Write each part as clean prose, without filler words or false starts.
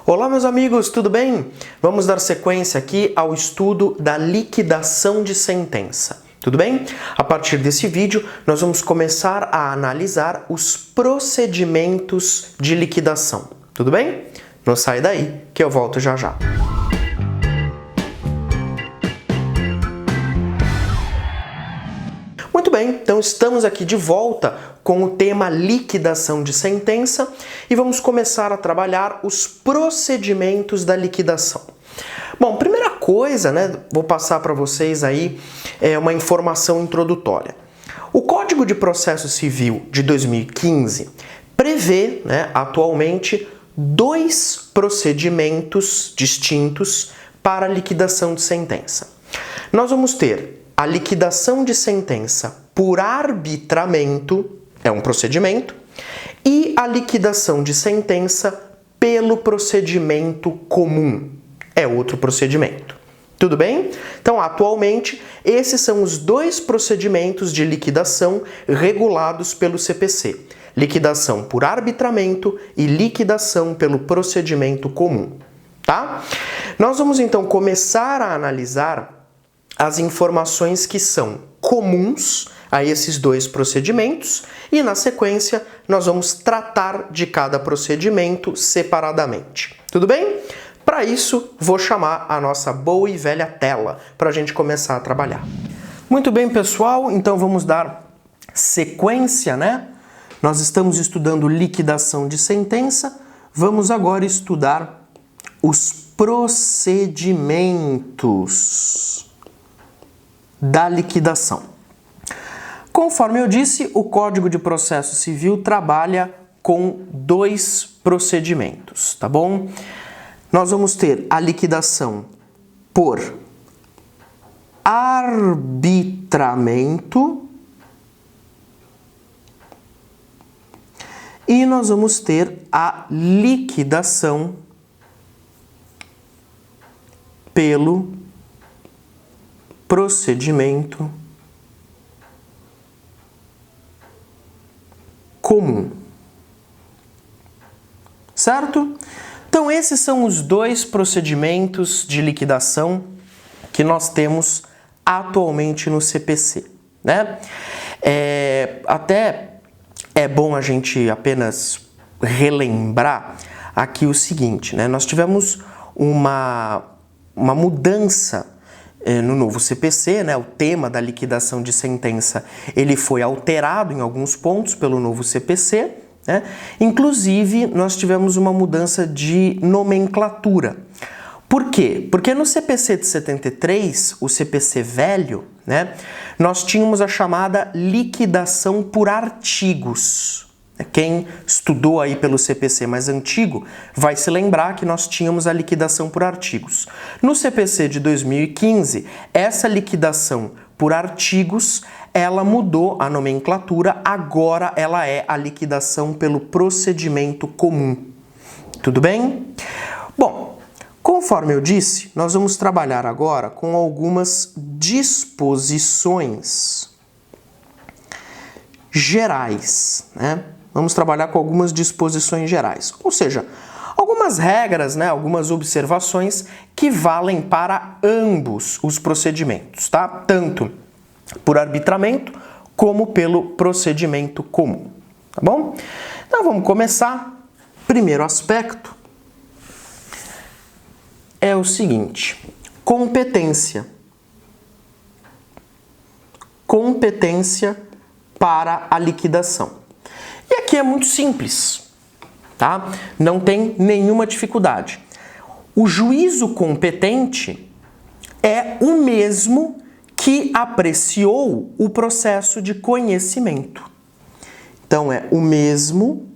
Olá, meus amigos, tudo bem? Vamos dar sequência aqui ao estudo da liquidação de sentença. Tudo bem? A partir desse vídeo, nós vamos começar a analisar os procedimentos de liquidação. Tudo bem? Não sai daí, que eu volto já já. Muito bem, então estamos aqui de volta com o tema liquidação de sentença e vamos começar a trabalhar os procedimentos da liquidação. Bom, primeira coisa, vou passar para vocês aí uma informação introdutória. O Código de Processo Civil de 2015 prevê, atualmente, dois procedimentos distintos para a liquidação de sentença. Nós vamos ter a liquidação de sentença por arbitramento, é um procedimento, e a liquidação de sentença pelo procedimento comum, é outro procedimento. Tudo bem? Então, atualmente, esses são os dois procedimentos de liquidação regulados pelo CPC. Liquidação por arbitramento e liquidação pelo procedimento comum, tá? Nós vamos, então, começar a analisar as informações que são comuns a esses dois procedimentos e, na sequência, nós vamos tratar de cada procedimento separadamente. Tudo bem? Para isso, vou chamar a nossa boa e velha tela para a gente começar a trabalhar. Muito bem, pessoal, então vamos dar sequência, Nós estamos estudando liquidação de sentença, vamos agora estudar os procedimentos da liquidação. Conforme eu disse, o Código de Processo Civil trabalha com dois procedimentos, tá bom? Nós vamos ter a liquidação por arbitramento e nós vamos ter a liquidação pelo procedimento comum. Certo? Então, esses são os dois procedimentos de liquidação que nós temos atualmente no CPC, Até é bom a gente apenas relembrar aqui o seguinte, Nós tivemos uma mudança no novo CPC, o tema da liquidação de sentença, ele foi alterado em alguns pontos pelo novo CPC, Inclusive, nós tivemos uma mudança de nomenclatura. Por quê? Porque no CPC de 73, o CPC velho, nós tínhamos a chamada liquidação por artigos. Quem estudou aí pelo CPC mais antigo vai se lembrar que nós tínhamos a liquidação por artigos. No CPC de 2015, essa liquidação por artigos, ela mudou a nomenclatura, agora ela é a liquidação pelo procedimento comum. Tudo bem? Bom, conforme eu disse, nós vamos trabalhar agora com algumas disposições gerais, Vamos trabalhar com algumas disposições gerais, ou seja, algumas regras, algumas observações que valem para ambos os procedimentos, tá? Tanto por arbitramento como pelo procedimento comum, tá bom? Então vamos começar. Primeiro aspecto é o seguinte: competência. Competência para a liquidação. E aqui é muito simples, tá? Não tem nenhuma dificuldade. O juízo competente é o mesmo que apreciou o processo de conhecimento. Então, é o mesmo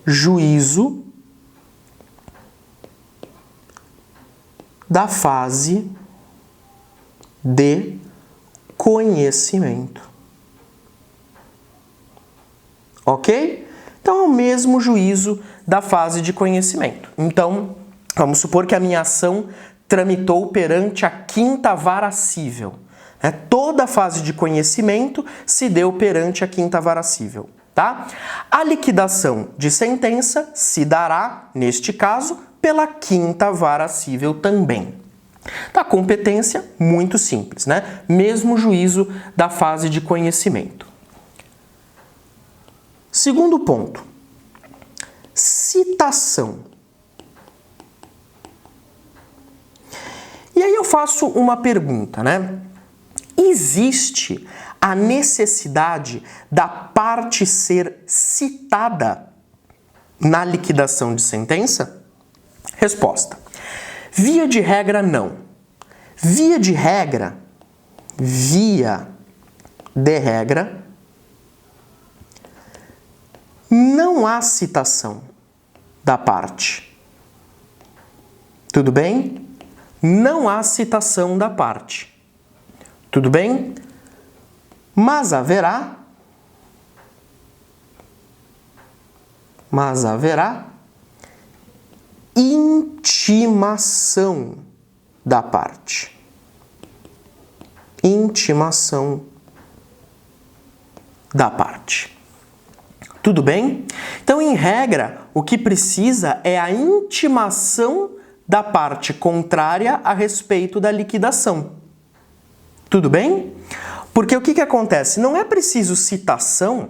juízo da fase de conhecimento. Ok? Então, é o mesmo juízo da fase de conhecimento. Então, vamos supor que a minha ação tramitou perante a 5ª Vara Cível. Toda a fase de conhecimento se deu perante a 5ª Vara Cível. tá? A liquidação de sentença se dará, neste caso, pela quinta vara cível também. Da competência, muito simples, né? Mesmo juízo da fase de conhecimento. Segundo ponto, citação. E aí eu faço uma pergunta, né? Existe a necessidade da parte ser citada na liquidação de sentença? Resposta: via de regra, não. Via de regra, não há citação da parte. Tudo bem? Não há citação da parte. Tudo bem? Mas haverá intimação da parte. Intimação da parte. Tudo bem? Então, em regra, o que precisa é a intimação da parte contrária a respeito da liquidação. Tudo bem? Porque o que acontece? Não é preciso citação,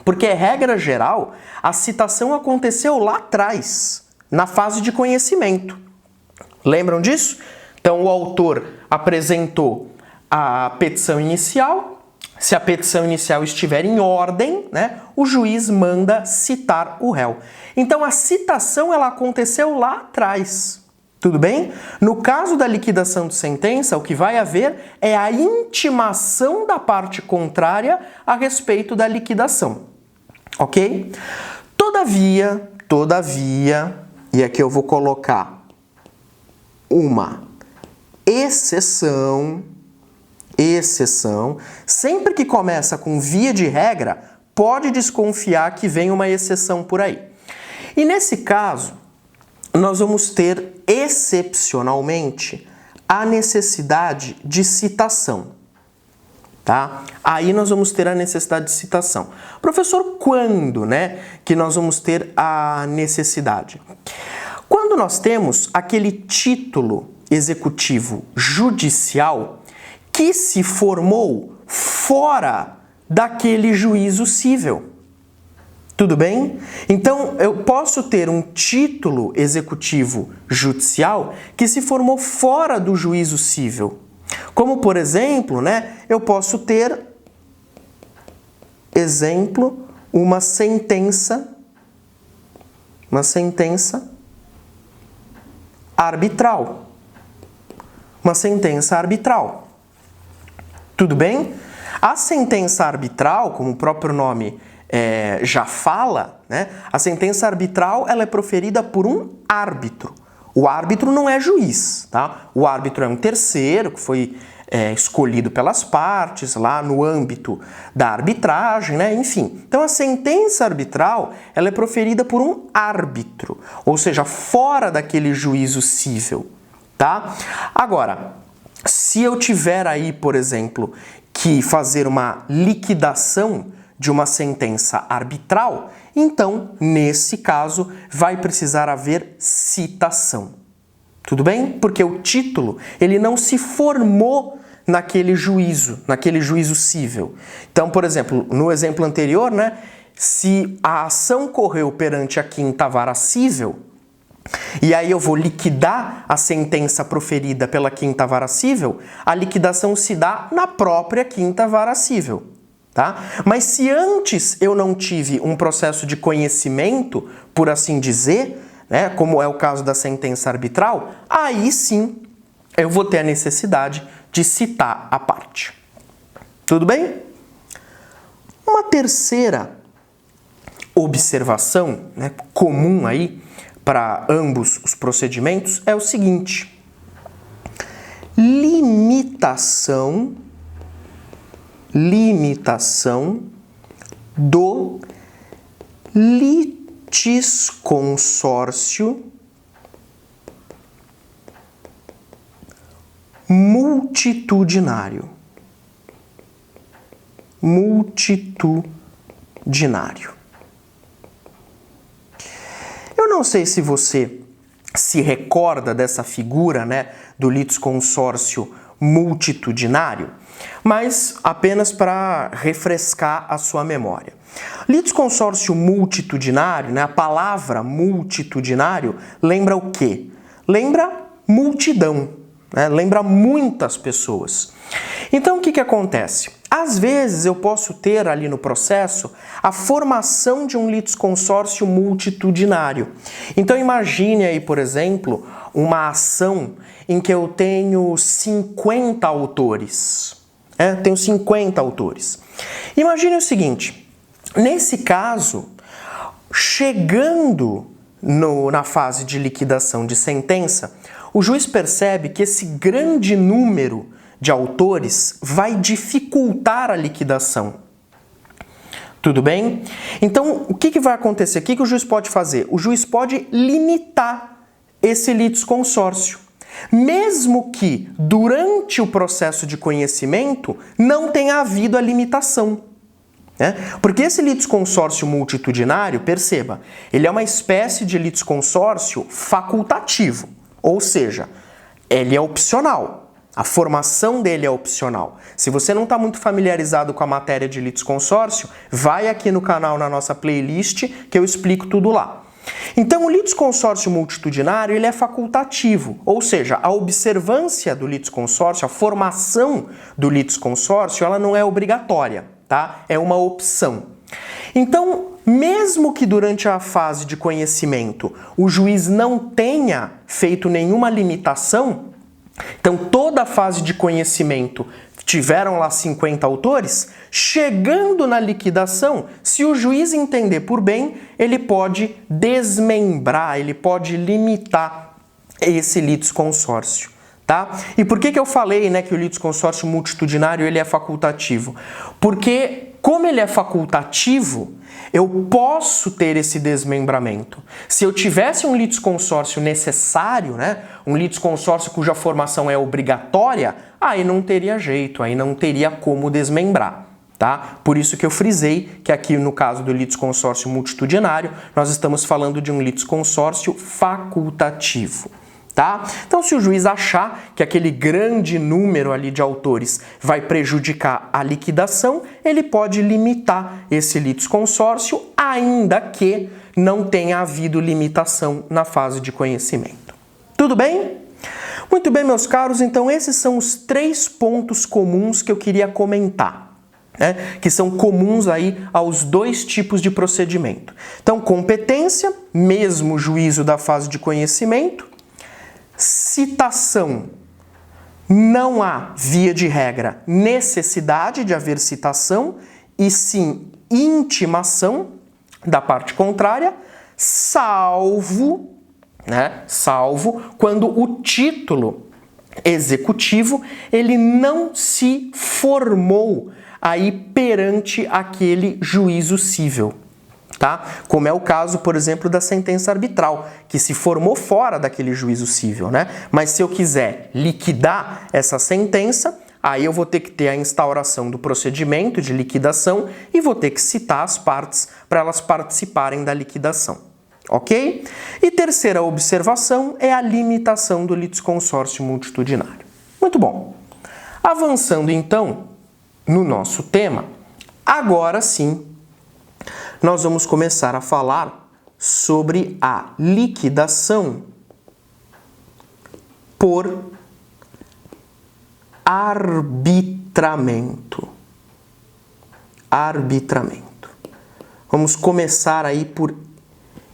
porque, regra geral, a citação aconteceu lá atrás, na fase de conhecimento. Lembram disso? Então, o autor apresentou a petição inicial. Se a petição inicial estiver em ordem, né, o juiz manda citar o réu. Então, a citação ela aconteceu lá atrás. Tudo bem? No caso da liquidação de sentença, o que vai haver é a intimação da parte contrária a respeito da liquidação. Ok? Todavia, e aqui eu vou colocar uma exceção, sempre que começa com via de regra, pode desconfiar que vem uma exceção por aí. E nesse caso, nós vamos ter excepcionalmente a necessidade de citação, tá? Aí nós vamos ter a necessidade de citação. Professor, quando, né, que nós vamos ter a necessidade? Quando nós temos aquele título executivo judicial que se formou fora daquele juízo cível. Tudo bem? Então, eu posso ter um título executivo judicial que se formou fora do juízo cível. Como, por exemplo, né, eu posso ter, uma sentença arbitral. Uma sentença arbitral. Tudo bem? A sentença arbitral, como o próprio nome já fala, né? A sentença arbitral ela é proferida por um árbitro. O árbitro não é juiz, tá? O árbitro é um terceiro que foi escolhido pelas partes lá no âmbito da arbitragem, né? Enfim. Então a sentença arbitral ela é proferida por um árbitro, ou seja, fora daquele juízo cível, tá? Agora, se eu tiver aí, por exemplo, que fazer uma liquidação de uma sentença arbitral, então, nesse caso, vai precisar haver citação. Tudo bem? Porque o título, ele não se formou naquele juízo cível. Então, por exemplo, no exemplo anterior, né, se a ação correu perante a quinta vara cível, e aí eu vou liquidar a sentença proferida pela quinta vara cível, a liquidação se dá na própria quinta vara cível. Tá? Mas se antes eu não tive um processo de conhecimento, por assim dizer, né, como é o caso da sentença arbitral, aí sim eu vou ter a necessidade de citar a parte. Tudo bem? Uma terceira observação, né, comum aí para ambos os procedimentos é o seguinte: limitação do litisconsórcio multitudinário. multitudinário. Eu não sei se você se recorda dessa figura, né, do litisconsórcio multitudinário, mas apenas para refrescar a sua memória. Litisconsórcio multitudinário, né, a palavra multitudinário, lembra o quê? Lembra multidão, né? Lembra muitas pessoas. Então o que acontece? Às vezes eu posso ter ali no processo a formação de um litisconsórcio multitudinário. Então imagine aí, por exemplo, uma ação em que eu tenho 50 autores. Tenho 50 autores. Imagine o seguinte, nesse caso, chegando na fase de liquidação de sentença, o juiz percebe que esse grande número de autores vai dificultar a liquidação. Tudo bem? Então, o que vai acontecer? O que o juiz pode fazer? O juiz pode limitar esse litisconsórcio, mesmo que durante o processo de conhecimento não tenha havido a limitação. Porque esse litisconsórcio multitudinário, perceba, ele é uma espécie de litisconsórcio facultativo, ou seja, ele é opcional. A formação dele é opcional. Se você não está muito familiarizado com a matéria de litisconsórcio, vai aqui no canal na nossa playlist que eu explico tudo lá. Então o litisconsórcio multitudinário ele é facultativo, ou seja, a observância do litisconsórcio, a formação do litisconsórcio, ela não é obrigatória, tá? É uma opção. Então, mesmo que durante a fase de conhecimento o juiz não tenha feito nenhuma limitação, então toda a fase de conhecimento tiveram lá 50 autores, chegando na liquidação, se o juiz entender por bem, ele pode desmembrar, ele pode limitar esse litisconsórcio. Tá? E por que eu falei, né, que o litisconsórcio multitudinário ele é facultativo? Porque, como ele é facultativo, eu posso ter esse desmembramento. Se eu tivesse um litisconsórcio necessário, né, um litisconsórcio cuja formação é obrigatória, aí não teria jeito, aí não teria como desmembrar. Tá? Por isso que eu frisei que aqui no caso do litisconsórcio multitudinário, nós estamos falando de um litisconsórcio facultativo. Tá? Então, se o juiz achar que aquele grande número ali de autores vai prejudicar a liquidação, ele pode limitar esse litisconsórcio, ainda que não tenha havido limitação na fase de conhecimento. Tudo bem? Muito bem, meus caros, então esses são os 3 pontos comuns que eu queria comentar, né? Que são comuns aí aos 2 tipos de procedimento. Então, competência, mesmo juízo da fase de conhecimento. Citação, não há, via de regra, necessidade de haver citação, e sim intimação da parte contrária, salvo quando o título executivo ele não se formou aí perante aquele juízo cível. Tá? Como é o caso, por exemplo, da sentença arbitral, que se formou fora daquele juízo cível, né? Mas se eu quiser liquidar essa sentença, aí eu vou ter que ter a instauração do procedimento de liquidação e vou ter que citar as partes para elas participarem da liquidação, ok? E terceira observação é a limitação do litisconsórcio multitudinário. Muito bom. Avançando então no nosso tema, agora sim, nós vamos começar a falar sobre a liquidação por arbitramento. Arbitramento. Vamos começar aí por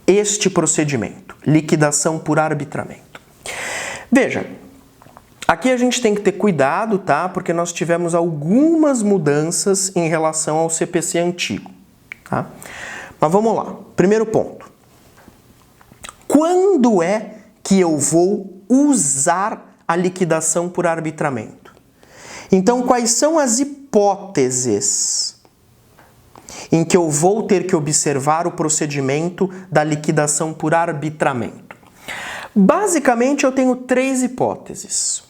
este procedimento, liquidação por arbitramento. Veja, aqui a gente tem que ter cuidado, tá? Porque nós tivemos algumas mudanças em relação ao CPC antigo. Tá? Mas vamos lá. Primeiro ponto. Quando é que eu vou usar a liquidação por arbitramento? Então, quais são as hipóteses em que eu vou ter que observar o procedimento da liquidação por arbitramento? Basicamente, eu tenho 3 hipóteses.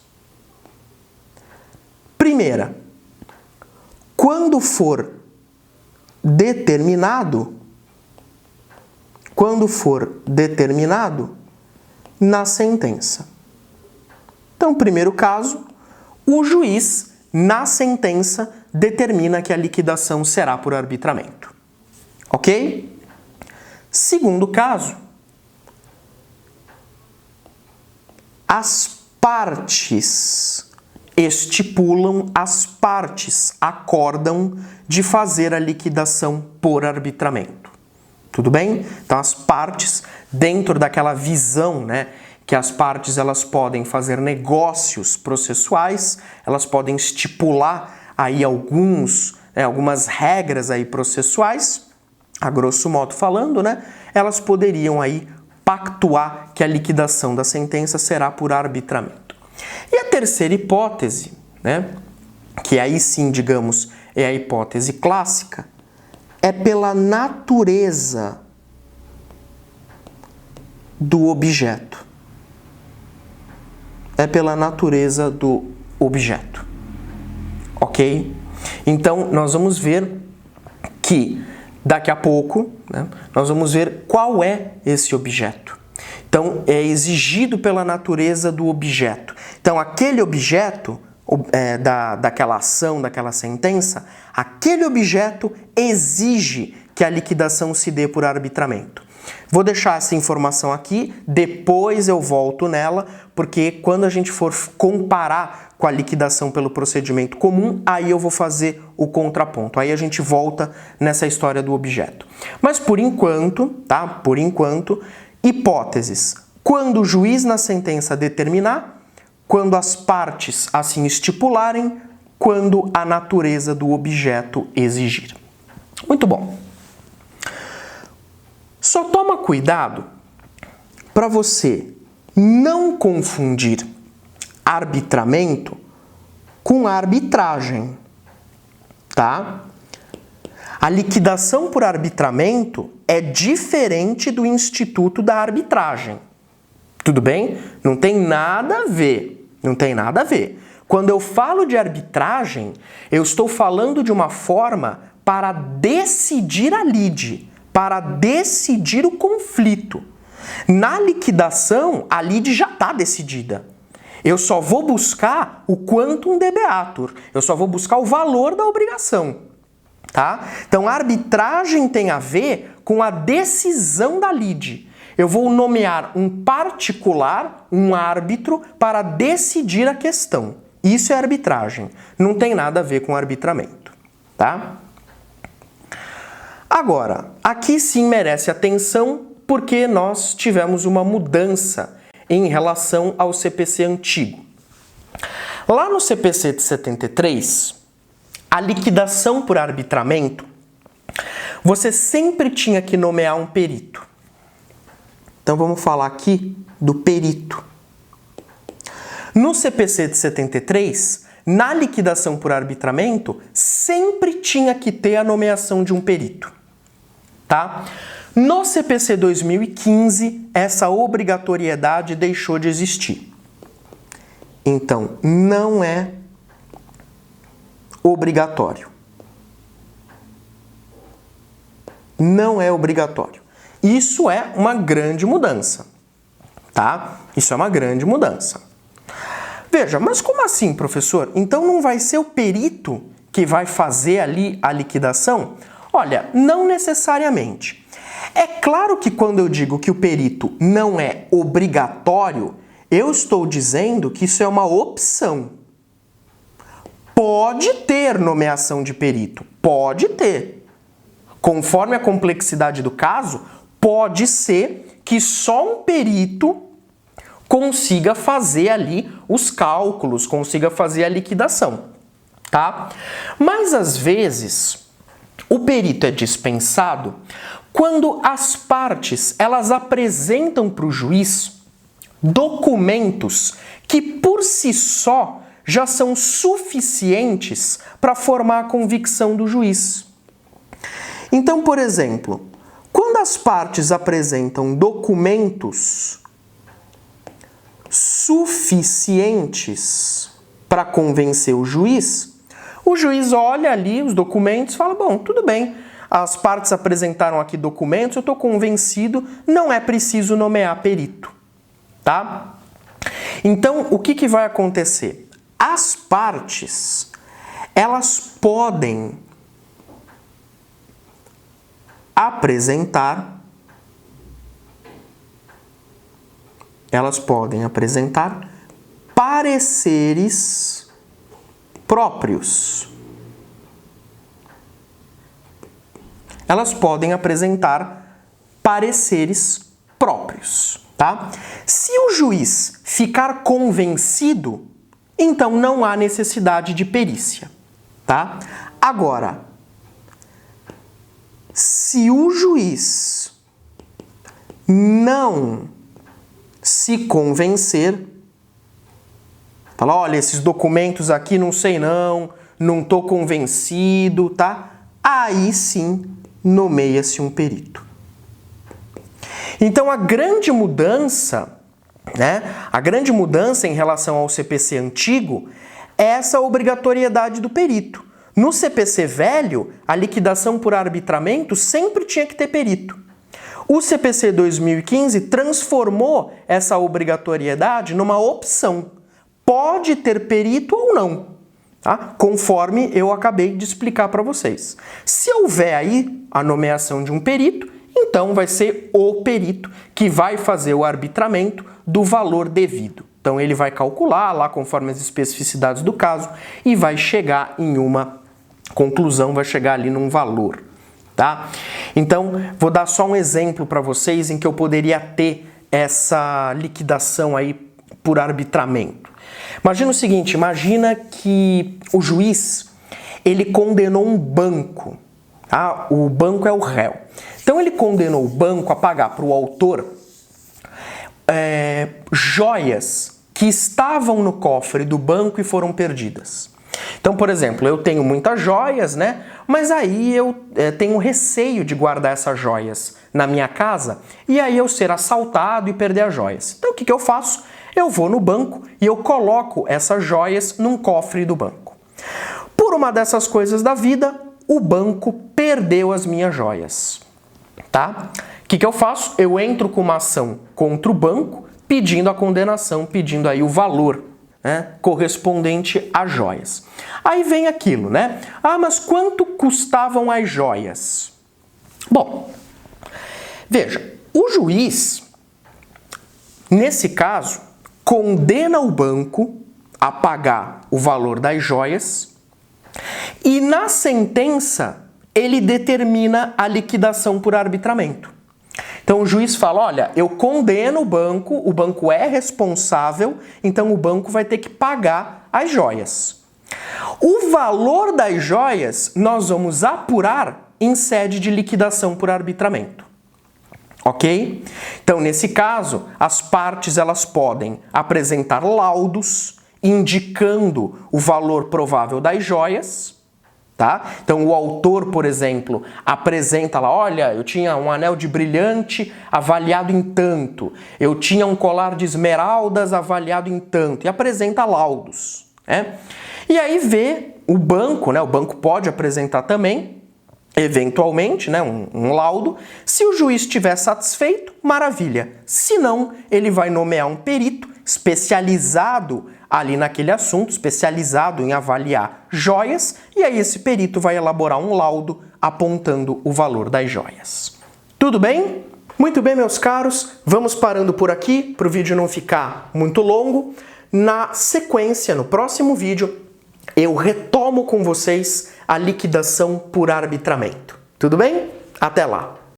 Primeira, quando for determinado, na sentença. Então, primeiro caso, o juiz, na sentença, determina que a liquidação será por arbitramento. Ok? Segundo caso, as partes estipulam, as partes acordam de fazer a liquidação por arbitramento. Tudo bem? Então as partes, dentro daquela visão, né, que as partes elas podem fazer negócios processuais, elas podem estipular aí algumas regras aí processuais, a grosso modo falando, né, elas poderiam aí pactuar que a liquidação da sentença será por arbitramento. E a terceira hipótese, né, que aí sim, digamos, é a hipótese clássica, é pela natureza do objeto. Ok? Então, nós vamos ver que daqui a pouco, né, nós vamos ver qual é esse objeto. Então, é exigido pela natureza do objeto. Então, aquele objeto daquela ação, daquela sentença, aquele objeto exige que a liquidação se dê por arbitramento. Vou deixar essa informação aqui, depois eu volto nela, porque quando a gente for comparar com a liquidação pelo procedimento comum, aí eu vou fazer o contraponto. Aí a gente volta nessa história do objeto. Mas por enquanto, tá? Por enquanto, hipóteses. Quando o juiz na sentença determinar, quando as partes assim estipularem, quando a natureza do objeto exigir. Muito bom. Só toma cuidado para você não confundir arbitramento com arbitragem, tá? A liquidação por arbitramento é diferente do instituto da arbitragem. Tudo bem? Não tem nada a ver. Não tem nada a ver. Quando eu falo de arbitragem, eu estou falando de uma forma para decidir a lide, para decidir o conflito. Na liquidação, a lide já está decidida. Eu só vou buscar o quantum debeatur, eu só vou buscar o valor da obrigação. Tá? Então, a arbitragem tem a ver com a decisão da lide. Eu vou nomear um particular, um árbitro, para decidir a questão. Isso é arbitragem. Não tem nada a ver com arbitramento. Tá? Agora, aqui sim merece atenção porque nós tivemos uma mudança em relação ao CPC antigo. Lá no CPC de 73, a liquidação por arbitramento, você sempre tinha que nomear um perito. Então vamos falar aqui do perito. No CPC de 73, na liquidação por arbitramento, sempre tinha que ter a nomeação de um perito. Tá? No CPC 2015, essa obrigatoriedade deixou de existir. Então, não é obrigatório. Não é obrigatório. Isso é uma grande mudança, tá? Isso é uma grande mudança. Veja, mas como assim, professor? Então não vai ser o perito que vai fazer ali a liquidação? Olha, não necessariamente. É claro que quando eu digo que o perito não é obrigatório, eu estou dizendo que isso é uma opção. Pode ter nomeação de perito, pode ter. Conforme a complexidade do caso, pode ser que só um perito consiga fazer ali os cálculos, consiga fazer a liquidação, tá? Mas às vezes o perito é dispensado quando as partes elas apresentam para o juiz documentos que por si só já são suficientes para formar a convicção do juiz. Então, por exemplo, quando as partes apresentam documentos suficientes para convencer o juiz olha ali os documentos e fala, bom, tudo bem, as partes apresentaram aqui documentos, eu estou convencido, não é preciso nomear perito, tá? Então, o que vai acontecer? As partes, elas podem apresentar pareceres próprios. Elas podem apresentar pareceres próprios, tá? Se o juiz ficar convencido, então não há necessidade de perícia, tá? Agora, se o juiz não se convencer, fala, olha, esses documentos aqui não sei não tô convencido, tá? Aí sim nomeia-se um perito. Então a grande mudança, né? A grande mudança em relação ao CPC antigo é essa obrigatoriedade do perito. No CPC velho, a liquidação por arbitramento sempre tinha que ter perito. O CPC 2015 transformou essa obrigatoriedade numa opção. Pode ter perito ou não, tá? Conforme eu acabei de explicar para vocês. Se houver aí a nomeação de um perito, então vai ser o perito que vai fazer o arbitramento do valor devido. Então ele vai calcular lá conforme as especificidades do caso e vai chegar em uma conclusão, vai chegar ali num valor, tá? Então, vou dar só um exemplo para vocês em que eu poderia ter essa liquidação aí por arbitramento. Imagina o seguinte, imagina que o juiz, ele condenou um banco, tá? O banco é o réu. Então ele condenou o banco a pagar para o autor joias que estavam no cofre do banco e foram perdidas. Então, por exemplo, eu tenho muitas joias, né? Mas aí eu tenho receio de guardar essas joias na minha casa e aí eu ser assaltado e perder as joias. Então, o que eu faço? Eu vou no banco e eu coloco essas joias num cofre do banco. Por uma dessas coisas da vida, o banco perdeu as minhas joias, tá? O que eu faço? Eu entro com uma ação contra o banco pedindo a condenação, pedindo aí o valor, né, correspondente às joias. Aí vem aquilo, né? Ah, mas quanto custavam as joias? Bom, veja, o juiz, nesse caso, condena o banco a pagar o valor das joias e na sentença ele determina a liquidação por arbitramento. Então o juiz fala, olha, eu condeno o banco é responsável, então o banco vai ter que pagar as joias. O valor das joias nós vamos apurar em sede de liquidação por arbitramento. Ok? Então, nesse caso, as partes elas podem apresentar laudos indicando o valor provável das joias, tá? Então, o autor, por exemplo, apresenta lá, olha, eu tinha um anel de brilhante avaliado em tanto, eu tinha um colar de esmeraldas avaliado em tanto, e apresenta laudos, né? E aí vê o banco, né? O banco pode apresentar também, eventualmente, né, um laudo. Se o juiz estiver satisfeito, maravilha. Se não, ele vai nomear um perito especializado ali naquele assunto, especializado em avaliar joias, e aí esse perito vai elaborar um laudo apontando o valor das joias. Tudo bem? Muito bem, meus caros, vamos parando por aqui para o vídeo não ficar muito longo. Na sequência, no próximo vídeo, eu retomo com vocês a liquidação por arbitramento. Tudo bem? Até lá!